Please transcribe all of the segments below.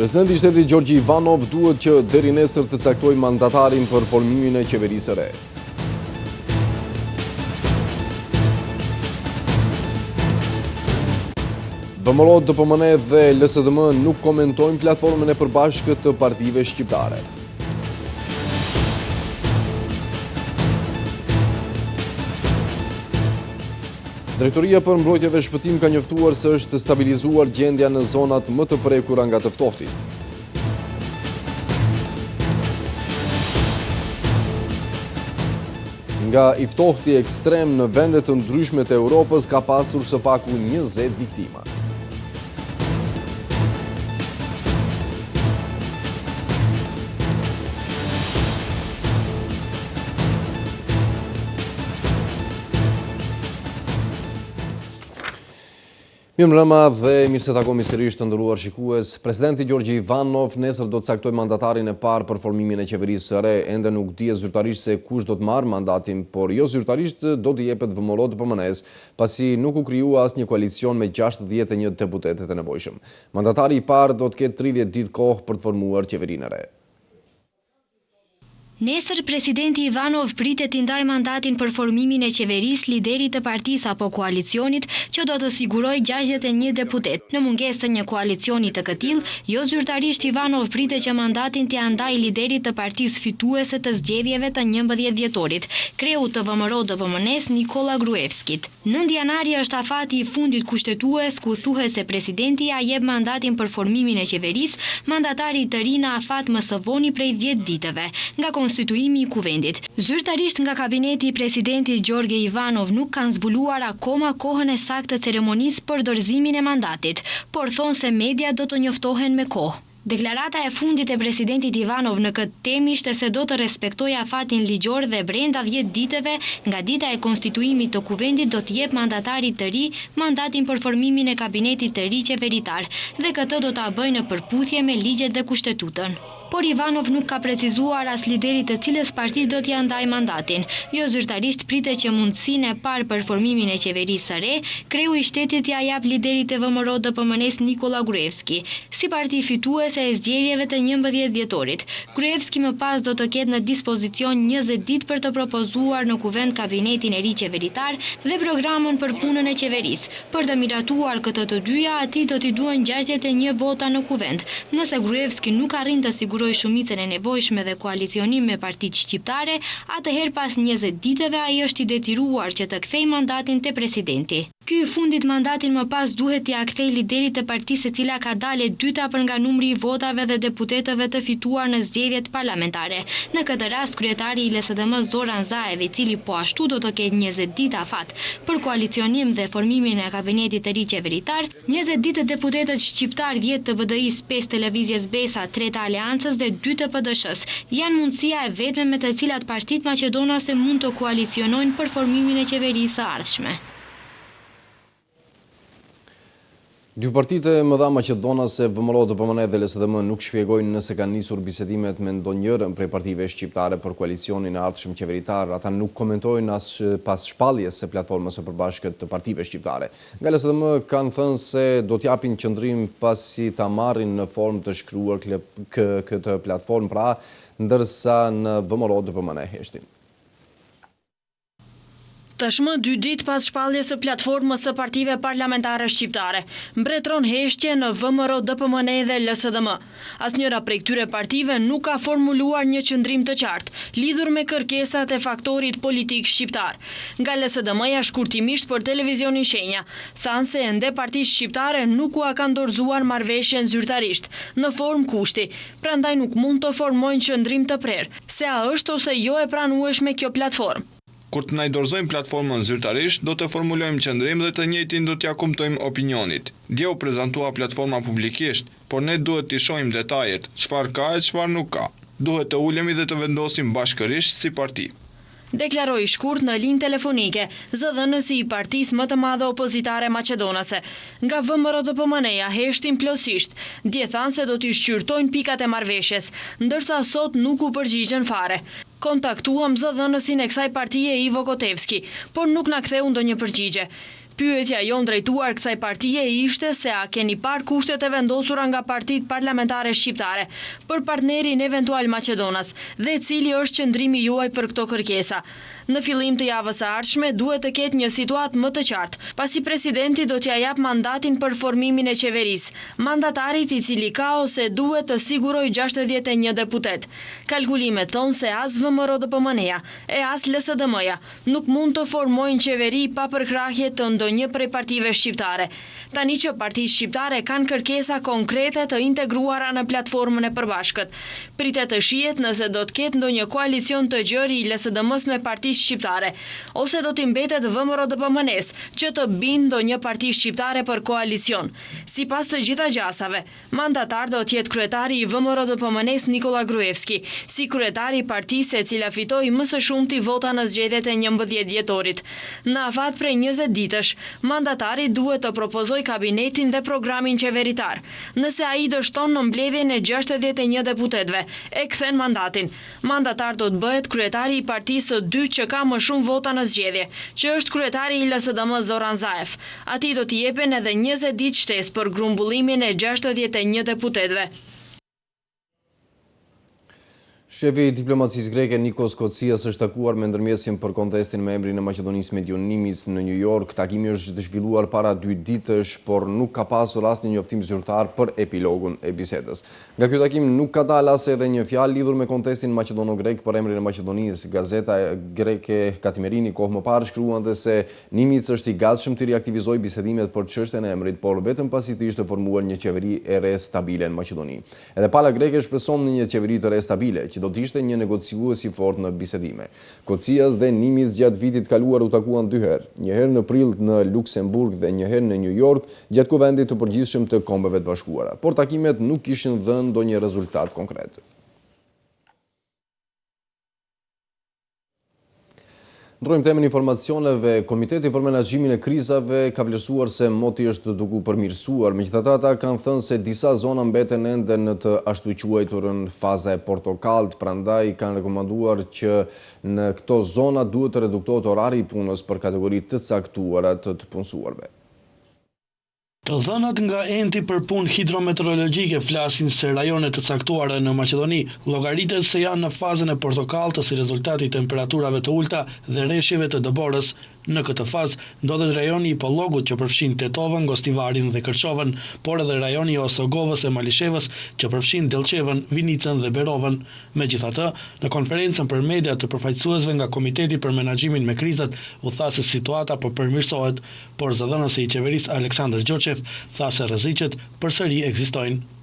Presidenti i shtetit Gjorgji Ivanov duhet që deri nesër të caktojë mandatarin për formimin e qeverisë së re. VMRO, DPMN dhe LSDM nuk komentojnë platformën e përbashkët të partive shqiptare. Drejtoria për mbrojtje dhe shpëtim ka njoftuar se është stabilizuar gjendja në zonat më të prekura nga të ftohtit. Nga i ftohti ekstrem në vendet të ndryshme të Europës ka pasur së paku 20 viktima. Mirëmbrëma dhe mirë se takohemi sërish të nderuar shikues. Presidenti Gjorgji Ivanov nesër do të caktojë mandatarin e parë për formimin e qeverisë së re. Ende nuk dihet zyrtarisht se kush do të marrë mandatin, por jo zyrtarisht do të jepet VMRO DPMN-s, pasi nuk u krijua asnjë koalicion me 61 deputetët e nevojshëm. Mandatari i parë do të ketë 30 ditë kohë për të formuar qeverinë e re. Nesër, presidenti Ivanov pritet t'i ndajë mandatin për formimin e qeverisë liderit të partisë apo koalicionit që do të sigurojë 61 deputet. Në mungesë të një koalicioni të këtillë, jo zyrtarisht Ivanov pritet që mandatin t'i ndajë liderit të partisë fituese të zgjedhjeve të 11 dhjetorit, kreu të VMRO DPMN-s Nikola Gruevskit. 9 janari është afati i fundit kushtetues ku thuhet se presidenti ja jep mandatin për formimin e qeverisë mandatarit të ri në afat më së voni prej 10 ditëve, nga konstituimi i kuvendit. Zyrtarisht nga kabineti i presidentit Gjorgji Ivanov nuk kanë zbuluar akoma kohën e saktë të ceremonisë për dorëzimin e mandatit, por thonë se media do të njoftohen me kohë. Deklarata e fundit e presidentit Ivanov në këtë temë ishte se do të respektojë afatin ligjor dhe brenda 10 ditëve nga dita e konstituimit të kuvendit do të jep mandatarit të ri mandatin për formimin e kabinetit të ri qeveritar dhe këtë do ta bëjë në përputhje me ligjet dhe kushtetutën. Por Ivanov nuk ka precizuar as liderit të cilës parti do t'ia ndajë mandatin. Jo zyrtarisht pritet që mundësinë e parë për formimin e qeverisë së re, kreu i shtetit ja jap liderit e VMRO DPMN-s Nikola Gruevski, si parti fituese e zgjedhjeve të 11 dhjetorit. Gruevski më pas do të ketë në dispozicion 20 ditë për të propozuar në kuvend kabinetin e ri qeveritar dhe programën për punën e qeverisë. Për të miratuar këtë të dyja, atij do t'i duhen 61 vota në kuvend. Nëse Gruevski nuk arrin të sigurojë shumicën e nevojshme dhe koalicionim me partitë shqiptare, atëherë pas 20 ditëve ai është i detyruar që të kthejë mandatin te presidenti. Ky i fundit mandatin më pas duhet t'i kthejë liderit të partisë e cila ka dalë e dyta për nga numri i votave dhe deputetëve të fituar në zgjedhjet parlamentare. Në këtë rast, kryetari i LSDM Zoran Zaev, i cili po ashtu do të ketë 20 ditë afat për koalicionim dhe formimin e kabinetit të ri qeveritar, 20 ditë deputetët shqiptar 10 të BDI-s, 5 të Lëvizjes Besa, 3 të Aleancës dhe 2 të PDSH-s janë mundësia e vetme me të cilat partitë maqedonase mund të koalicionojnë për formimin e qeverisë së ardhshme. Dy partitë e mëdha maqedonase, VMRO DPMN dhe LSDM, nuk shpjegojnë nëse kanë nisur bisedimet me ndonjërin prej partive shqiptare për koalicionin e ardhshëm qeveritar. Ata nuk komentojnë as pas shpalljes së platformës së përbashkët të partive shqiptare. Nga LSDM kanë thënë se do t'japin qëndrim pasi ta marrin në formë të shkruar këtë platformë, pra ndërsa në VMRO DPMN heshtin. Tashmë 2 ditë pas shpalljes së platformës së partive parlamentare shqiptare, mbretëron heshtje në VMRO DPMN dhe LSDM. Asnjëra prej këtyre partive nuk ka formuluar një qëndrim të qartë lidhur me kërkesat e faktorit politik shqiptar. Nga LSDM-ja shkurtimisht për televizionin Shenja, thanë se ende partisë shqiptare nuk u kanë dorëzuar marrëveshjen zyrtarisht në formë kushti, prandaj nuk mund të formojnë qëndrim të prerë, se a është ose jo e pranueshme kjo platformë. Kur të na i dorëzojmë platformën zyrtarisht, do të formulojmë qëndrim dhe të njëjtin do t'ja kumtojmë opinionit. Dje u prezantua platforma publikisht, por ne duhet t'i shohim detajet, çfarë ka e çfarë nuk ka. Duhet të ulemi dhe të vendosim bashkërisht si parti. Deklaroi shkurt në linjë telefonike zëdhënësi i partisë më të madhe opozitare maqedonase. Nga VMRO DPMN-ja heshtin plotësisht, dje thanë se do t'i shqyrtojnë pikat e marrëveshjes, ndërsa sot nuk u përgjigjen fare. Kontaktuam zëdhënësin e kësaj partie Ivo Kotevski, por nuk na ktheu ndonjë përgjigje. Pyetja jon drejtuar kësaj partie ishte se a keni parë kushtet e vendosura nga partitë parlamentare shqiptare për partnerin eventual Maqedonas dhe cili është qëndrimi juaj për këto kërkesa. Në fillim të javës së ardhshme duhet të ketë një situatë më të qartë, pasi presidenti do t'ja jap mandatin për formimin e qeverisë, mandatarit i cili ka ose duhet të sigurojë 61 deputet. Kalkulimet thonë se as VMRO-DPM-ja e as LSDM-ja nuk mund të formojnë qeveri pa përkrahje të ndonjë prej partive shqiptare. Tani që partitë shqiptare kanë kërkesa konkrete të integruara në platformën e përbashkët. Pritet të shihet nëse do të ketë ndonjë koalicion të gjerë i LSDM-s me partitë shqiptare, ose do t'i mbetet VMRO-DPM-nes që të bindë ndonjë parti shqiptare për koalicion. Sipas të gjitha gjasave, mandatar do t'jetë kryetari i VMRO-DPM-nes Nikola Gruevski, si kryetari i partisë e cila fitoi më së shumti vota në zgjedhjet e 11 dhjetorit. Në afat prej 20 ditësh, mandatari duhet të propozojë kabinetin dhe programin qeveritar. Nëse ai dështon në mbledhjen e 61 deputetëve, e kthen mandatin. Mandatar do të bëhet kryetari i partisë së dytë që ka më shumë vota në zgjedhje, që është kryetari i LSDM Zoran Zaev. Atij do t'i jepen edhe 20 ditë shtesë për grumbullimin e 61 deputetëve. Shefi i diplomacisë greke Nikos Kocias është takuar me ndërmjetësim për kontestin me emrin e Maqedonisë Medionimis në New York. Takimi është zhvilluar para 2 ditësh, por nuk ka pasur asnjë njoftim zyrtar për epilogun e bisedës. Nga ky takim nuk ka dalë as edhe një fjalë lidhur me kontestin maqedono-grek për emrin e Maqedonisë. Gazeta greke Katimerini kohë më parë shkruante se Nimitz është i gatshëm të riaktivizojë bisedimet për çështjen e emrit, por vetëm pasi të ishte formuar një qeveri e re stabile në Maqedoni. Edhe pala greke shpreson në një qeveri të re stabile, do të ishte një negociues i fortë në bisedime. Kocias dhe Nimitz gjatë vitit kaluar u takuan 2 herë, një herë në prill në Luksemburg dhe një herë në New York, gjatë kuvendit të përgjithshëm të Kombeve të Bashkuara. Por takimet nuk kishin dhënë ndonjë rezultat konkret. Ndrojmë temën informacioneve. Komiteti për menaxhimin e krizave ka vlerësuar se moti është duke u përmirësuar. Megjithatë, ata kanë thënë se disa zona mbeten ende në të ashtu quajturën faza e portokallët, prandaj kanë rekomanduar që në këto zona duhet të reduktohet orari i punës për kategori të caktuara të punësuarve. Të dhënat nga enti për punë hidrometeorologjike flasin se rajonet të caktuara në Maqedoni llogaritet se janë në fazën e portokalltë si rezultati i temperaturave të ulta dhe rreshjeve të dëborës. Në këtë fazë ndodhet rajoni i Pollogut që përfshin Tetovën, Gostivarin dhe Kërçovën, por edhe rajoni i Osogovës e Malishevës që përfshin Delçevën, Vinicën dhe Berovën. Megjithatë, në konferencën për media të përfaqësuesve nga Komiteti për Menaxhimin me Krizat u tha se situata po përmirësohet, por zëdhënësi i qeverisë Aleksandar Gjoçev tha se rreziqet përsëri ekzistojnë.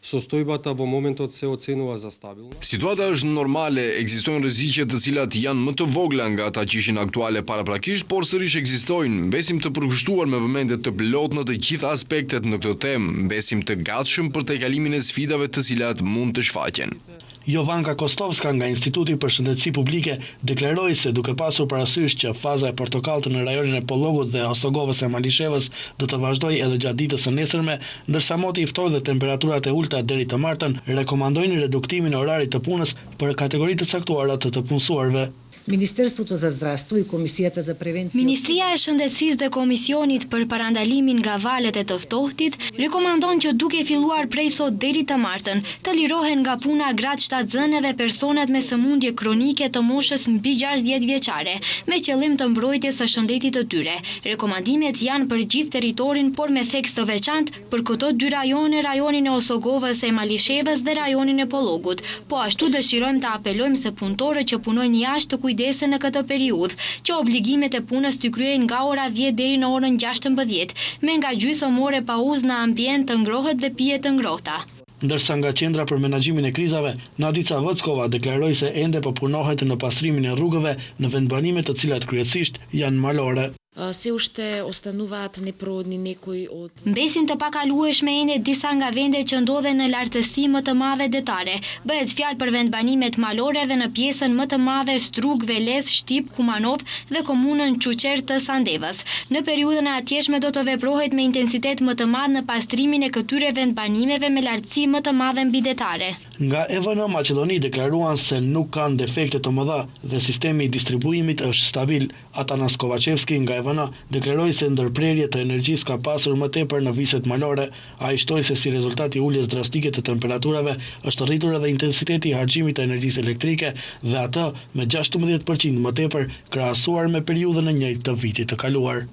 Состојбата во моментот се оценува за стабилна. Situata është normale, ekzistojnë rreziqe të cilat janë më të vogla nga ata që ishin aktuale paraprakisht, por sërish ekzistojnë. Mbesim të përkushtuar me vëmendje të plot në të gjitha aspektet në këtë temë, mbesim të gatshëm për tejkalimin e sfidave të cilat mund të shfaqen. Jovanka Kostovska nga Instituti për Shëndetësi Publike deklaroi se duke pasur parasysh që faza e portokalltë në rajonin e Pollogut dhe Osogovës e Malishevës do të vazhdojë edhe gjatë ditës së nesërme, ndërsa moti i ftohtë dhe temperaturat e ulta deri të martën rekomandojnë reduktimin e orarit të punës për kategoritë të caktuara të punësuarve. Ministерството за здравство и Комисията за превенция. Ministria e Shëndetësisë dhe Komisionit për parandalimin nga valet e të ftohtit rekomandon që duke filluar prej sot deri të martën të lirohen nga puna gratë shtatzënë dhe personat me sëmundje kronike të moshës mbi 60 vjeçare, me qëllim të mbrojtjes së shëndetit të tyre. Rekomandimet janë për gjithë territorin, por me theks të veçantë për këto 2 rajone, rajonin e Osogovës e Malishevës dhe rajonin e Pollogut. Po ashtu dëshirojmë të apelojmë se punëtorët që punojnë jashtë të kujdesen në këtë periudhë, që obligimet e punës të kryejnë nga ora 10 deri në orën 16, me nga gjysmore pauzë në ambient të ngrohtë dhe pije të ngrohta. Ndërsa nga Qendra për Menaxhimin e Krizave, Nadica Vockova deklaroi se ende po punohet në pastrimin e rrugëve në vendbanime të cilat kryesisht janë malore. Се уште остануваат непродни некои од Mbesin të pakalueshme ende disa nga vendet që ndodhen në lartësi më të madhe detare. Bëhet fjalë për vendbanimet malore dhe në pjesën më të madhe Strug, Veles, Shtip, Kumanov dhe komunën Çuçer të Sandevës. Në periudhën e atjeshme do të veprohet me intensitet më të madh në pastrimin e këtyre vendbanimeve me lartësi më të madhe mbidetare. Nga EVN Maqedoni deklaruan se nuk kanë defekte të mëdha dhe sistemi i distribuimit është stabil. Atanas Kovacevski nga EVN deklaroi se ndërprerje të energjisë ka pasur më tepër në viset malore. Ai shtoi se si rezultat i uljes drastike të temperaturave është rritur edhe intensiteti i harxhimit të energjisë elektrike dhe atë me 16% më tepër krahasuar me periudhën e njëjtë të vitit të kaluar.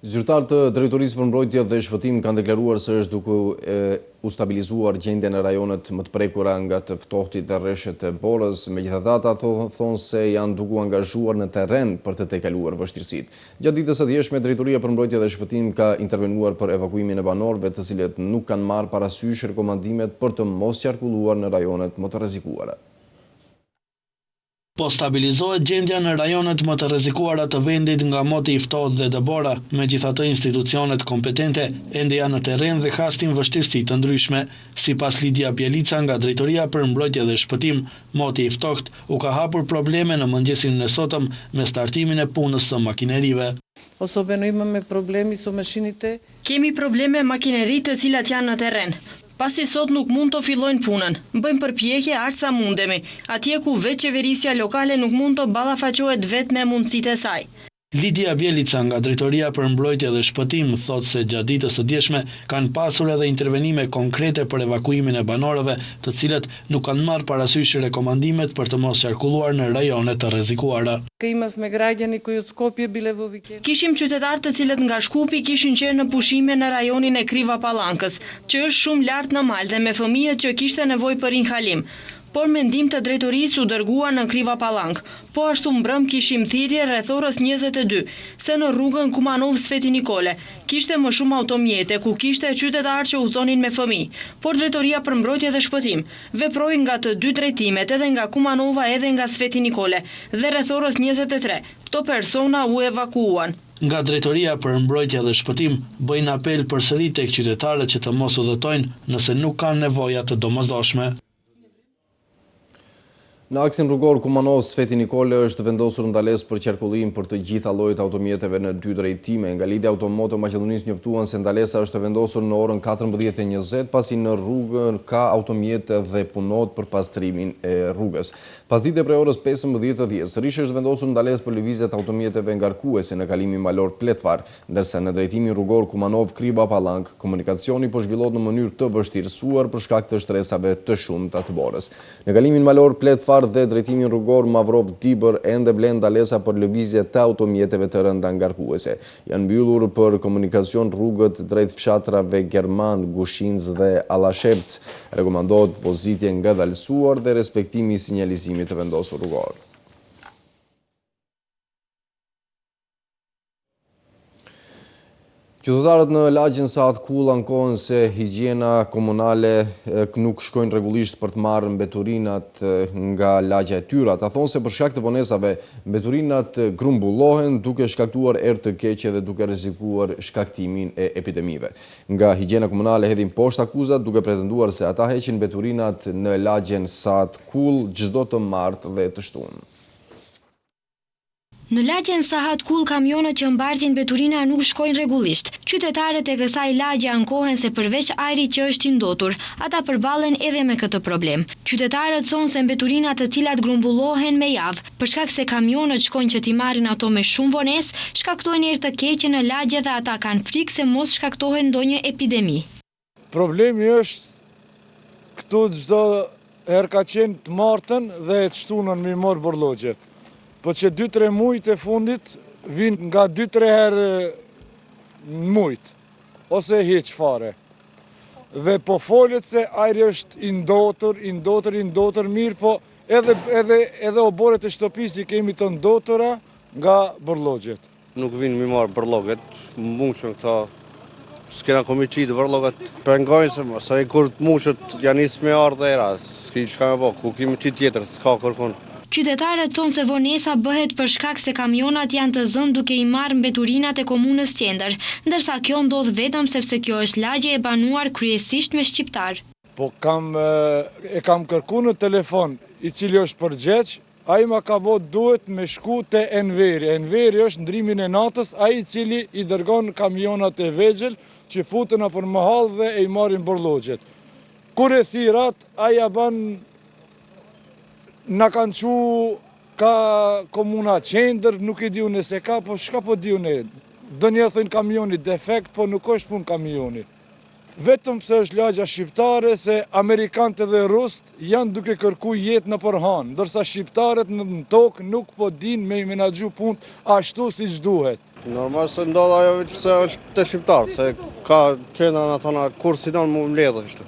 Zyrtarët të Drejtorisë për Mbrojtje dhe Shpëtim kanë deklaruar se është duke u stabilizuar gjendja në rajonet më të prekura nga të ftohtit të rreshet e Borës. Megjithatë, ata thonë se janë duke u angazhuar në terren për të tejkaluar vështirësitë. Gjatë ditës së djeshme, Drejtoria për Mbrojtje dhe Shpëtim ka intervenuar për evakuimin e banorëve, të cilët nuk kanë marrë parasysh rekomandimet për të mos qarkulluar në rajonet më të rrezikuara. Po stabilizohet gjendja në rajonet më të rrezikuara të vendit nga moti i ftohtë dhe dëbora, megjithatë institucionet kompetente ende janë në terren dhe hastin vështirësi të ndryshme. Sipas Lidia Bjelica nga Drejtoria për Mbrojtje dhe Shpëtim, moti i ftohtë u ka hapur probleme në mëngjesin e sotëm me startimin e punës së makinerive. Особено имаме проблеми со машините. Kemi probleme makineritë të cilat janë në terren. Pasi sot nuk mund të fillojnë punën, bëjmë përpjekje aq sa mundemi, atje ku vetë qeverisja lokale nuk mund të ballafaqohet vetë me mundësitë e saj. Lidia Bjelica nga Drejtoria për Mbrojtje dhe Shpëtim thotë se gjatë ditës së djeshme kanë pasur edhe intervenime konkrete për evakuimin e banorëve, të cilët nuk kanë marrë parasysh rekomandimet për të mos qarkulluar në rajone të rrezikuara. Имавме граѓани кои од Скопје биле во викенд. Kishim qytetarë të cilët nga Shkupi kishin qenë në pushime në rajonin e Kriva Pallankës, që është shumë lart në mal dhe me fëmijët që kishte nevojë për inhalim. Por me ndihmë të drejtorisë u dërguan në Kriva Pallankë. Po ashtu mbrëm kishim thirrje rreth orës 22, se në rrugën Kumanov Sveti Nikole kishte më shumë automjete ku kishte qytetarë që udhtonin me fëmijë. Por Drejtoria për Mbrojtje dhe Shpëtim veproi nga të dy drejtimet, edhe nga Kumanova edhe nga Sveti Nikole, dhe rreth orës 23 këto persona u evakuuan. Nga Drejtoria për Mbrojtje dhe Shpëtim bëjnë apel përsëri tek qytetarët që të mos udhëtojnë nëse nuk kanë nevoja të domosdoshme. Në aksin rrugor Kumanov Sveti Nikole është vendosur ndalesë për qarkullim për të gjitha llojet automjeteve në dy drejtime. Nga Lidhja Automoto Maqedonisë njoftuan se ndalesa është vendosur në orën 14:20 pasi në rrugën ka automjete dhe punohet për pastrimin e rrugës. Pasdite prej orës 15:10 sërish është vendosur ndalesë për lëvizjet automjeteve ngarkuese në kalimin malor Pletvar, ndërsa në drejtimin rrugor Kumanov Kriva Pallankë komunikacioni po zhvillohet në mënyrë të vështirësuar për shkak të shtresave të shumta të Borës. Në kalimin malor Pletvar dhe drejtimin rrugor Mavrov Dibër ende blen ndalesa për lëvizje të automjeteve të rënda ngarkuese. Janë mbyllur për komunikacion rrugët drejt fshatrave German, Gushinc dhe Allashevc. Rekomandohet vozitje ngadalësuar dhe respektimi i sinjalizimit të vendosur rrugor. Qytetarët në lagjen Sahat Kull ankohen se higjiena komunale nuk shkojnë rregullisht për të marrë mbeturinat nga lagja e tyre. Ata thonë se për shkak të vonesave mbeturinat grumbullohen duke shkaktuar erë të keqe dhe duke rrezikuar shkaktimin e epidemive. Nga higjiena komunale hedhin poshtë akuzat duke pretenduar se ata heqin mbeturinat në lagjen Sahat Kull çdo të martë dhe të shtunë. Në lagjen Sahat Kull kamionët që mbartin mbeturina nuk shkojnë rregullisht. Qytetarët e kësaj lagje ankohen se përveç ajrit që është i ndotur, ata përballen edhe me këtë problem. Qytetarët thonë se mbeturinat të cilat grumbullohen me javë, për shkak se kamionët shkojnë që t'i marrin ato me shumë vonesë, shkaktojnë erë të keqe në lagje dhe ata kanë frikë se mos shkaktohen ndonjë epidemi. Problemi është këtu çdo herë ka qenë të martën dhe të shtunën me marr borllogjet. Po që 2-3 mujt e fundit vinë nga 2-3 herë në mujt, ose hiq fare. Dhe po folet se ajri është i ndotur mirë, po edhe oboret e shtëpisë i kemi të ndotura nga borllogjet. Nuk vinë mi marë borllogjet, mushën këta, s'kena komi qitë borllogjet. Pengojnë se kur të mushët janë isë me ardhe era, s'ki që ka me bo, ku kemi qitë tjetër, s'ka kërkun. Qytetarët thonë se vonesa bëhet për shkak se kamionat janë të zënë duke i marrë mbeturinat e komunës qendër, ndërsa kjo ndodh vetëm sepse kjo është lagje e banuar kryesisht me shqiptar. Po kam kërku në telefon i cili është përgjeq, ai ma ka bo duhet me shku te Enveri. Enveri është ndrimin e natës, ai i cili i dërgon kamionat e vegjël që futen për mahall dhe e i marrin borllogjet. Kur e thirat, ai ja ban na kanë qu ka komuna qendër, nuk e diu nëse ka, po shka po diu ne? Do njerë thënë kamioni defekt, po nuk është pun kamioni. Vetëm se është lagja shqiptare, se Amerikanët dhe Rusët janë duke kërku jetë në përhanë, ndërsa shqiptarët në tokë nuk po din me i menagju punë ashtu si që duhet. Normal se ndodha ajo veç se është të shqiptarë, se ka qena në thona kur si në më mledhë ishte.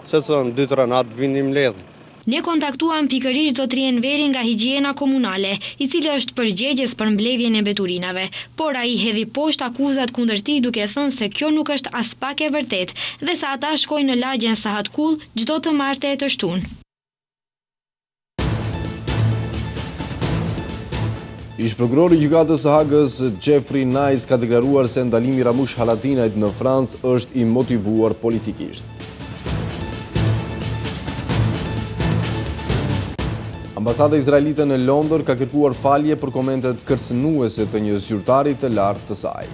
Se së në 2-3 natë vini mledhë. Ne kontaktuam pikërisht zotrin Enveri nga higjiena komunale, i cili është përgjegjës për mbledhjen e mbeturinave, por ai hedhi poshtë akuzat kundër tij duke thënë se kjo nuk është as pak e vërtet dhe sa ata shkojnë në lagjen Sahatkull çdo të martë e të shtunë. Ish prokurori i gjykatës së Hagës Jeffrey Nice ka deklaruar se ndalimi Ramush Haradinajt në Francë është i motivuar politikisht. Ambasada izraelite në Londër ka kërkuar falje për komentet kërcënuese të një zyrtari të lartë të saj.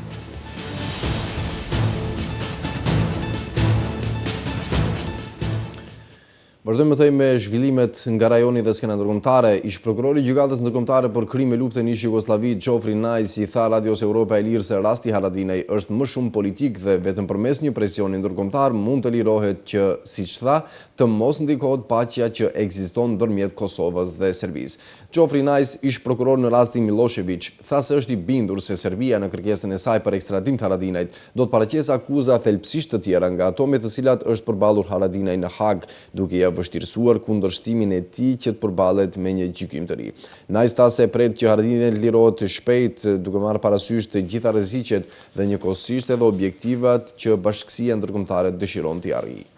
Vazhdojmë të me zhvillimet nga rajoni dhe skena ndërkombëtare. Ish prokurori i gjykatës ndërkombëtare për krime lufte në Jugosllavi Jeffrey Nice i tha Radios Europa e Lirë se rasti Haradinaj është më shumë politik dhe vetëm përmes një presioni ndërkombëtar mund të lirohet që, siç tha, të mos ndikohet paqja që ekziston ndërmjet Kosovës dhe Serbisë. Jeffrey Nice, ish prokuror në rastin Milošević, tha se është i bindur se Serbia në kërkesën e saj për ekstradim të Haradinajt do të paraqesë akuza thelpsisht të tjera, nga ato me të cilat është përballur Haradinaj në Hag, duke ia vështirësuar kundërshtimin e tij që të përballet me një gjykim të ri. Nice tha se pret që Haradinaj lirohet shpejt, duke marrë parasysh të gjitha rreziqet dhe njëkohësisht edhe objektivat që bashkësia ndërkombëtare dëshiron t'i arrijë.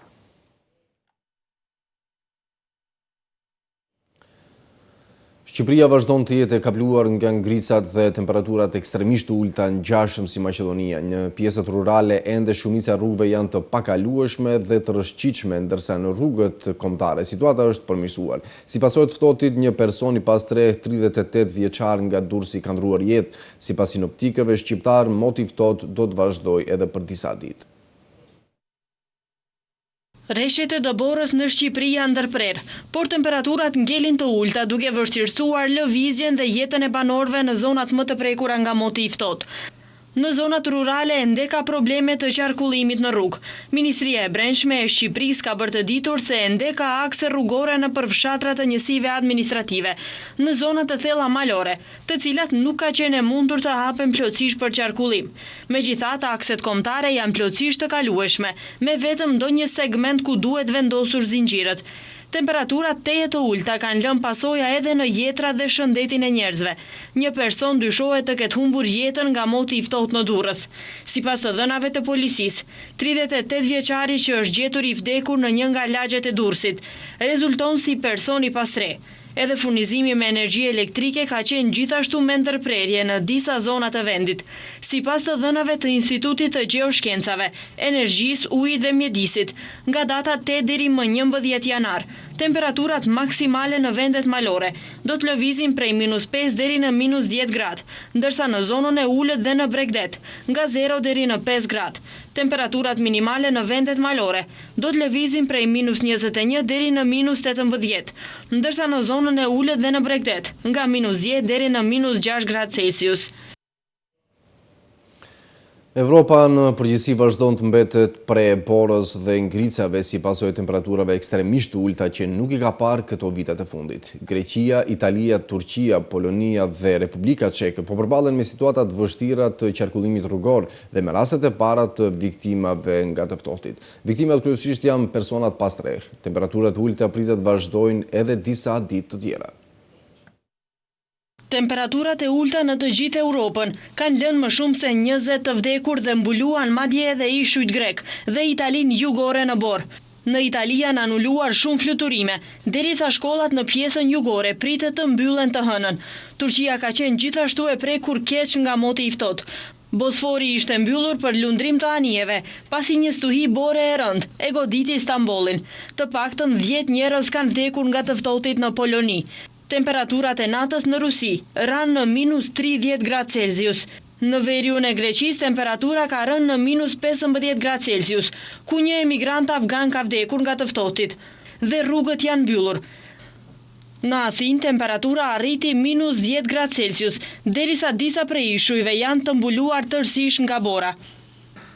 Shqipëria vazhdon të jetë e kapluar nga ngricat dhe temperaturat ekstremisht ulta ngjashëm si Maqedonia. Në pjesët rurale ende shumica rrugëve janë të pakalueshme dhe të rrëshqitshme, ndërsa në rrugët kombëtare situata është përmirësuar. Si pasojë të ftohtit, një person i pastre 38 vjeçar nga Durrësi ka ndruar jetë. Sipas sinoptikëve shqiptar, moti i ftohtë do të vazhdojë edhe për disa ditë. Rreshtet e Doborës në Shqipëri janë ndërprer, por temperaturat ngelin të ulta duke vështirësuar lëvizjen dhe jetën e banorëve në zonat më të prekura nga moti i ftohtë. Në zonat rurale ende ka probleme të qarkullimit në rrugë. Ministria e Brendshme e Shqipërisë ka bërë të ditur se ende ka akse rrugore në përfshatra të njësive administrative, në zonat të thella malore, të cilat nuk ka qenë e mundur të hapen plotësisht për qarkullim. Megjithatë, akset kombëtare janë plotësisht të kalueshme, me vetëm ndonjë segment ku duhet vendosur zinxhirët. Temperaturat teje të ulta kanë lënë pasoja edhe në jetrat dhe shëndetin e njerëzve. Një person dyshohet të ketë humbur jetën nga moti i ftohtë në Durrës. Sipas të dhënave të policisë, 38 vjeçari që është gjetur i vdekur në një nga lagjet e Durrësit, rezulton si person i pastre. Edhe furnizimi me energji elektrike ka qenë gjithashtu me ndërprerje në disa zonat të vendit. Sipas të dhënave të Institutit të Gjeoshkencave, Energjisë, Ujit dhe Mjedisit, nga data 8 deri më 11 janar, temperaturat maksimale në vendet malore do të lëvizin prej -5 deri në -10 gradë, ndërsa në zonën e ulët dhe në Bregdet, nga 0 deri në 5 gradë. Temperaturat minimale në vendet malore do të lëvizin prej -21 deri në -18, ndërsa në zonën e ulët dhe në Bregdet, nga -10 deri në -6 gradë Celsius. Evropa në përgjithësi vazhdon të mbetet pre borës dhe ngricave si pasojë temperaturave ekstremisht ulta që nuk i ka parë këto vitet e fundit. Greqia, Italia, Turqia, Polonia dhe Republika Çeke po përballen me situata të vështira të qarkullimit rrugor dhe me rastet e para të viktimave nga të ftohtit. Viktimat kryesisht janë personat pastreh. Temperaturat ulta pritet vazhdojnë edhe disa ditë të tjera. Temperaturat e ulta në të gjithë Europën kanë lënë më shumë se 20 të vdekur dhe mbuluan madje edhe ishujt grek dhe Italinë jugore në borë. Në Itali janë anuluar shumë fluturime, derisa shkollat në pjesën jugore pritet të mbyllen të hënën. Turqia ka qenë gjithashtu e prekur keq nga moti i ftohtë. Bosfori ishte mbyllur për lundrim të anijeve, pasi një stuhi bore e rënd e goditi Istanbolin. Të paktën 10 njerëz kanë vdekur nga të ftohtit në Poloni. Temperaturat e natës në Rusi ranë në -30 gradë Celsius. Në veriun e Greqisë temperatura ka rënë në -15 gradë Celsius, ku një emigrant afgan ka vdekur nga të ftohtit dhe rrugët janë mbyllur. Në Athinë, temperatura arriti -10 gradë Celsius, derisa disa prej ishujve janë të mbuluar tërësisht nga bora.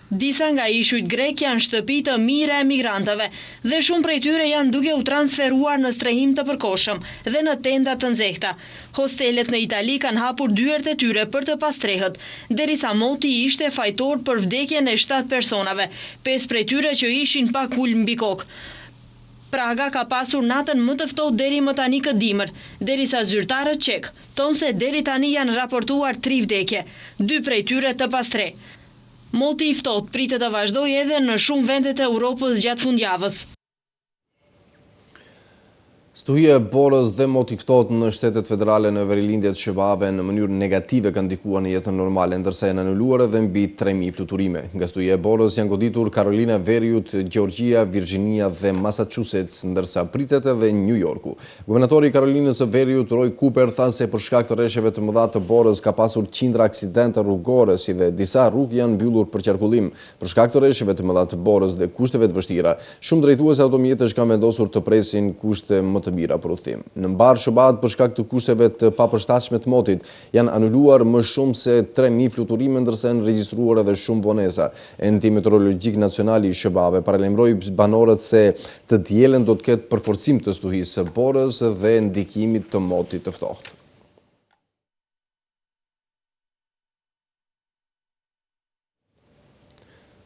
Disa nga ishujt grek janë shtëpi të mira e migrantëve dhe shumë prej tyre janë duke u transferuar në strehim të përkohshëm dhe në tenda të nxehta. Hostelet në Itali kanë hapur dyert e tyre për të pastrehët, derisa moti ishte fajtor për vdekjen e 7 personave, 5 prej tyre që ishin pa kulm mbi kokë. Praga ka pasur natën më të ftohtë deri më tani këtë dimër, derisa zyrtarët çek thonë se deri tani janë raportuar 3 vdekje, 2 prej tyre të pastre. Moti i ftohtë pritet të vazhdojë edhe në shumë vendet e Europës gjatë fundjavës. Stuhia e borës dhe moti i ftohtë në shtetet federale në verilindjet shëbave në mënyrë negative kanë ndikuar në jetën normale, ndërsa janë anuluar edhe mbi 3000 fluturime. Nga stuhia e borës janë goditur Carolina, Veriut, Georgia, Virginia dhe Massachusetts, ndërsa pritet edhe New Yorku. Guvernatori i Carolinës së Veriut, Roy Cooper, tha se për shkak të rresheve të mëdha të borës ka pasur qindra aksidente rrugore, si dhe disa rrugë janë mbyllur për qarkullim. Për shkak të rresheve të mëdha të borës dhe kushteve të vështira, shumë drejtues automjetësh kanë vendosur të presin kushte më të mira për udhëtim. Në mbar Shëbat, për shkak të kushteve të papërshtatshme të motit, janë anuluar më shumë se 3000 fluturime, ndërsa janë regjistruar edhe shumë vonesa. Enti Meteorologjik Nacional i Shëbave paralajmëroi banorët se të dielën do të ketë përforcim të stuhisë së borës dhe ndikimit të motit të ftohtë.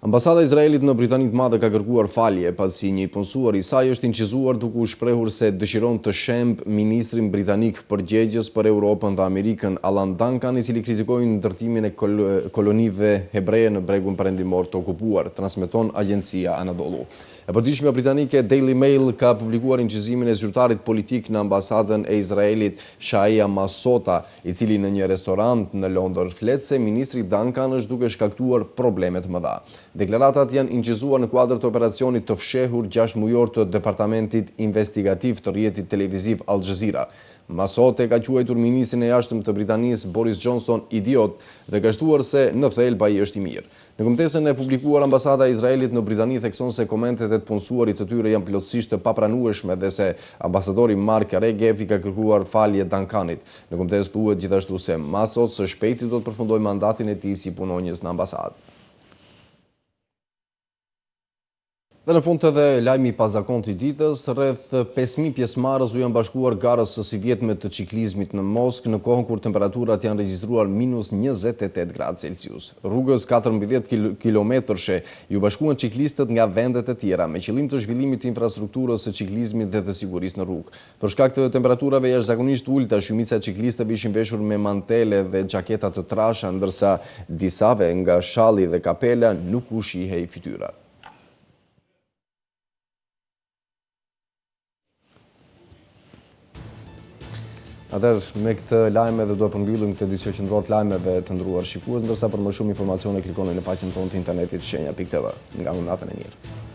Ambasada e Izraelit në Britani të Madhe ka kërkuar falje pasi një punësuar i saj është incizuar duke u shprehur se dëshiron të shemb ministrin britanik përgjegjës për Europën dhe Amerikën, Alan Duncan, i cili kritikoi ndërtimin e kolonive hebreje në bregun perëndimor të okupuar, transmeton agjencia Anadolu. E përditshmja britanike Daily Mail ka publikuar incizimin e zyrtarit politik në ambasadën e Izraelit Shaia Masota, i cili në një restorant në Londër flet se ministri Duncan është duke shkaktuar probleme të mëdha. Deklaratat janë incizuar në kuadër të operacionit të fshehur 6 mujor të Departamentit Investigativ të rrjetit televiziv Al Jazeera. Masote ka quajtur ministrin e jashtëm të Britanisë Boris Johnson idiot dhe ka shtuar se në thelb ai është i mirë. Në kombëtesën e publikuar, ambasada e Izraelit në Britani thekson se komentet e të punësuarit të tyre janë plotësisht të papranueshme dhe se ambasadori Mark Regev i ka kërkuar falje Duncanit. Në kombëtesë thuhet gjithashtu se Masot së shpejti do të përfundojë mandatin e tij si punonjës në ambasadë. Dhe në fund edhe lajmi i pazakontë i ditës, rreth 5000 pjesëmarrës u janë bashkuar garës së së vjetme të ciklizmit në Moskë në kohën kur temperaturat janë regjistruar -28 gradë Celsius. Rrugës 14 kilometërshe ju bashkuan ciklistët nga vendet e tjera me qëllim të zhvillimit të infrastrukturës së ciklizmit dhe të sigurisë në rrugë. Për shkak të temperaturave jashtëzakonisht ulta, shumica e ciklistëve ishin veshur me mantele dhe xhaketa të trasha, ndërsa disave nga shalli dhe kapela nuk u shihej fytyra. Atëherë, me këtë lajme dhe do të përmbyllim këtë edicion qendror të lajmeve të nderuar shikues, ndërsa për më shumë informacione klikoni në faqen tonë të internetit shenja.tv. Nga unë natën e mirë.